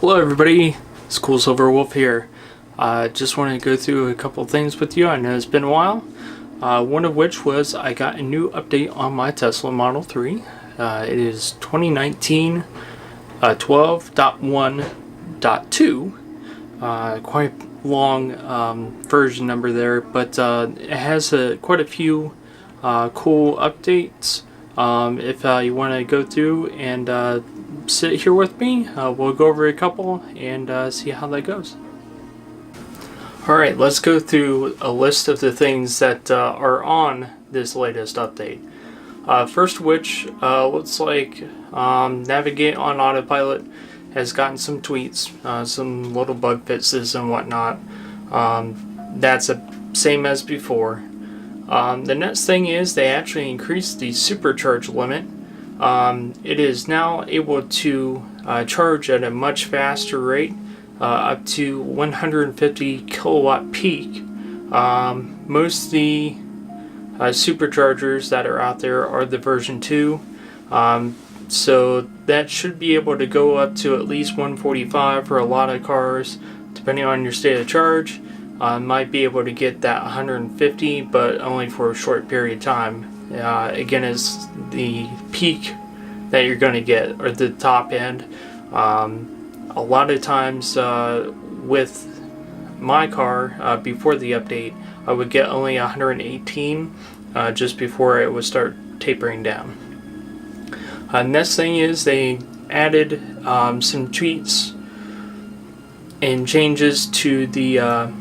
Hello everybody, it's Cool Silver Wolf here. Just want to go through a couple things with you. I know it's been a while. One of which was I got a new update on my Tesla Model 3. It is 2019 12.1.2. Quite long version number there, but it has quite a few cool updates. If you want to go through and sit here with me, we'll go over a couple and see how that goes. Alright, let's go through a list of the things that are on this latest update. First of which looks like Navigate on Autopilot has gotten some tweets, some little bug fixes and whatnot. That's the same as before. The next thing is they actually increased the supercharge limit. It is now able to charge at a much faster rate, up to 150 kilowatt peak. Most of the superchargers that are out there are the version 2, so that should be able to go up to at least 145 for a lot of cars, depending on your state of charge. Might be able to get that 150, but only for a short period of time. Again, is the peak that you're going to get, or the top end. A lot of times with my car, before the update, I would get only 118 just before it would start tapering down. Next thing is they added some tweaks and changes to the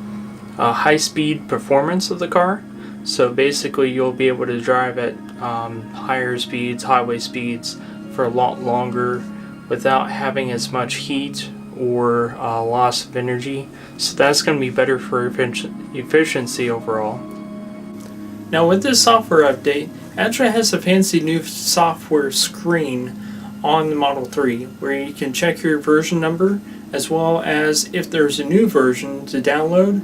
high-speed performance of the car. So basically you'll be able to drive at higher speeds, highway speeds, for a lot longer without having as much heat or loss of energy. So that's going to be better for efficiency overall. Now with this software update, it actually has a fancy new software screen on the Model 3 where you can check your version number, as well as if there's a new version to download.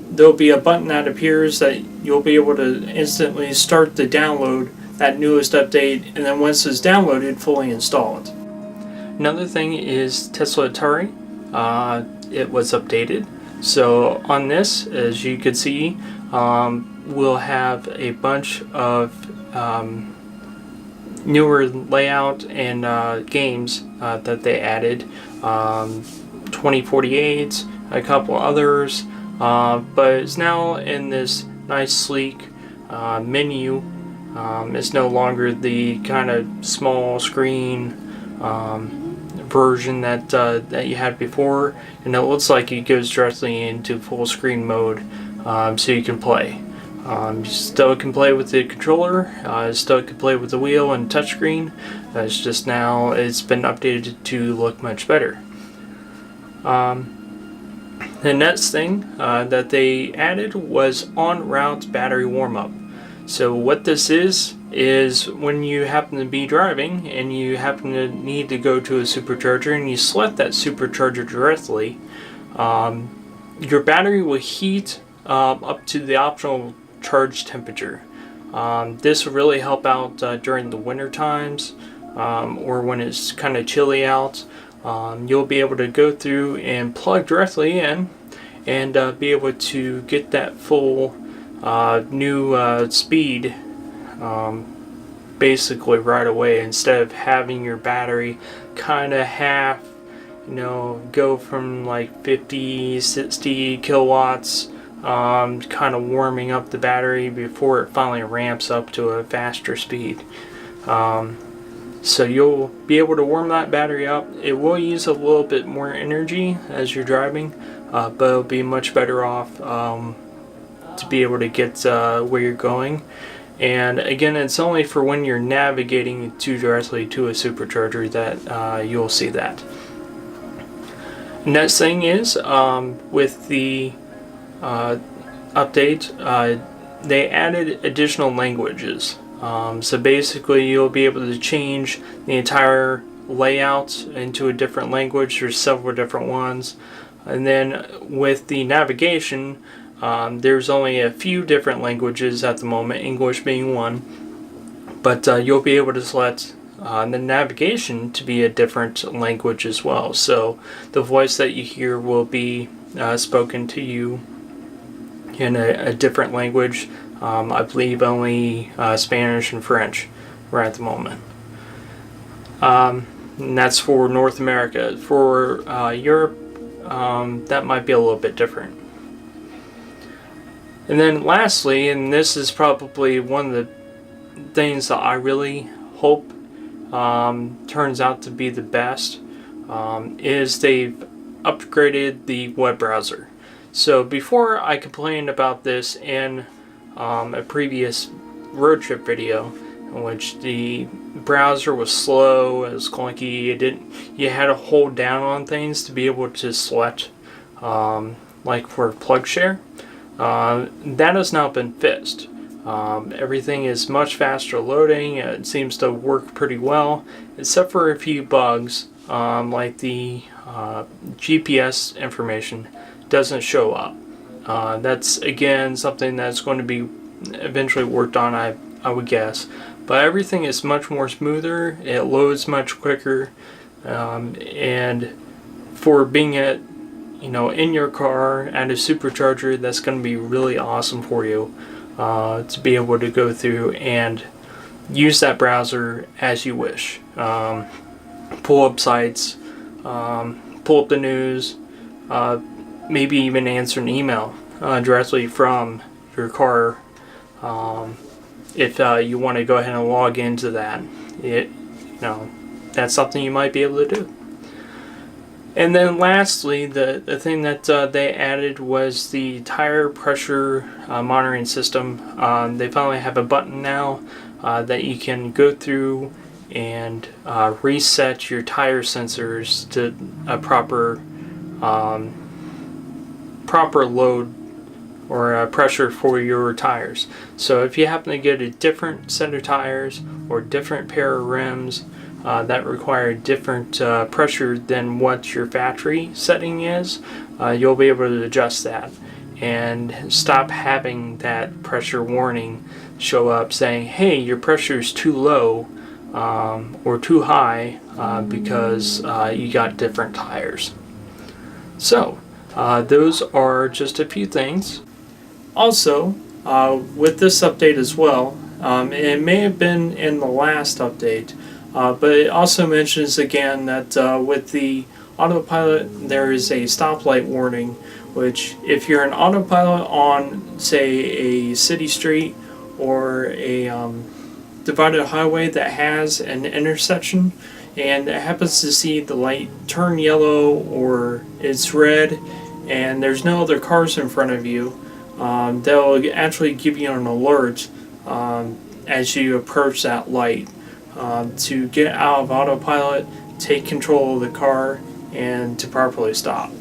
There'll be a button that appears that you'll be able to instantly start the download, that newest update, and then once it's downloaded, fully install it. Another thing is Tesla Atari. It was updated. So on this, as you can see, we'll have a bunch of newer layout and games that they added. 2048, a couple others. But it's now in this nice sleek menu. It's no longer the kind of small screen version that you had before, and it looks like it goes directly into full screen mode, so you can play. You still can play with the controller, still can play with the wheel and touchscreen. It's just now it's been updated to look much better. The next thing that they added was on-route battery warm-up. So what this is when you happen to be driving and you happen to need to go to a supercharger and you select that supercharger directly, your battery will heat up to the optional charge temperature. This will really help out during the winter times, or when it's kind of chilly out. You'll be able to go through and plug directly in and be able to get that full new speed basically right away, instead of having your battery kind of half, go from like 50, 60 kilowatts, kind of warming up the battery before it finally ramps up to a faster speed. So you'll be able to warm that battery up. It will use a little bit more energy as you're driving, but it'll be much better off to be able to get where you're going. And again, it's only for when you're navigating directly to a supercharger that you'll see that. Next thing is, with the update, they added additional languages. So basically you'll be able to change the entire layout into a different language. There's several different ones. And then with the navigation, there's only a few different languages at the moment, English being one. But you'll be able to select the navigation to be a different language as well. So the voice that you hear will be spoken to you in a different language. I believe only Spanish and French right at the moment. And that's for North America. For Europe, that might be a little bit different. And then lastly, and this is probably one of the things that I really hope turns out to be the best, is they've upgraded the web browser. So before, I complained about this in a previous road trip video, in which the browser was slow, it was clunky, you had to hold down on things to be able to select, like for PlugShare. That has now been fixed. Everything is much faster loading. It seems to work pretty well, except for a few bugs, like the GPS information doesn't show up. That's again something that's going to be eventually worked on, I would guess. But everything is much more smoother. It loads much quicker, and for being in your car at a supercharger, that's going to be really awesome for you. To be able to go through and use that browser as you wish. Pull up sites, pull up the news, maybe even answer an email directly from your car, if you want to go ahead and log into that. That's something you might be able to do. And then lastly, the thing that they added was the tire pressure monitoring system. They finally have a button now that you can go through and reset your tire sensors to a proper load or pressure for your tires. So if you happen to get a different set of tires or different pair of rims that require different pressure than what your factory setting is, you'll be able to adjust that and stop having that pressure warning show up saying, hey, your pressure is too low or too high because you got different tires. So those are just a few things. Also, with this update as well, it may have been in the last update, but it also mentions again that with the autopilot there is a stoplight warning, which if you're an autopilot on, say, a city street or a divided highway that has an intersection and it happens to see the light turn yellow or it's red and there's no other cars in front of you, they'll actually give you an alert as you approach that light to get out of autopilot, take control of the car, and to properly stop.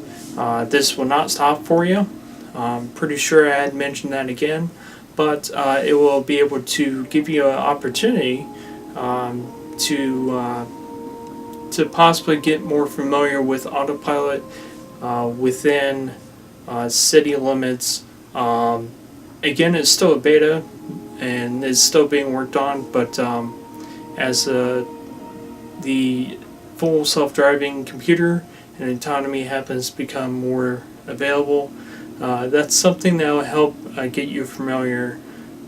This will not stop for you. I'm pretty sure I had mentioned that again, but it will be able to give you an opportunity to possibly get more familiar with autopilot within city limits. Again, it's still a beta and it's still being worked on, but as the full self-driving computer and autonomy happens to become more available, that's something that will help get you familiar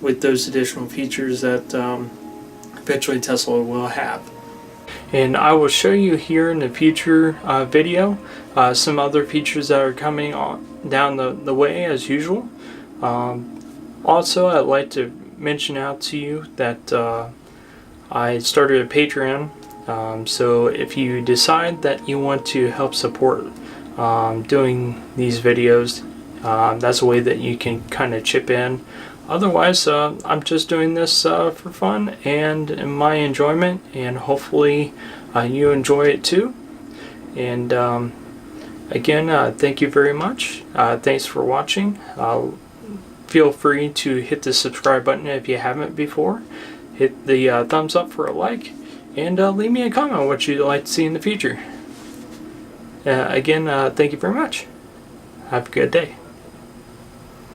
with those additional features that eventually Tesla will have. And I will show you here in the future video some other features that are coming on down the way as usual. Also, I'd like to mention out to you that I started a Patreon, so if you decide that you want to help support doing these videos, that's a way that you can kind of chip in. Otherwise, I'm just doing this for fun and in my enjoyment, and hopefully you enjoy it too. And again, thank you very much. Thanks for watching. Feel free to hit the subscribe button if you haven't before. Hit the thumbs up for a like, and leave me a comment on what you'd like to see in the future. Again, thank you very much. Have a good day.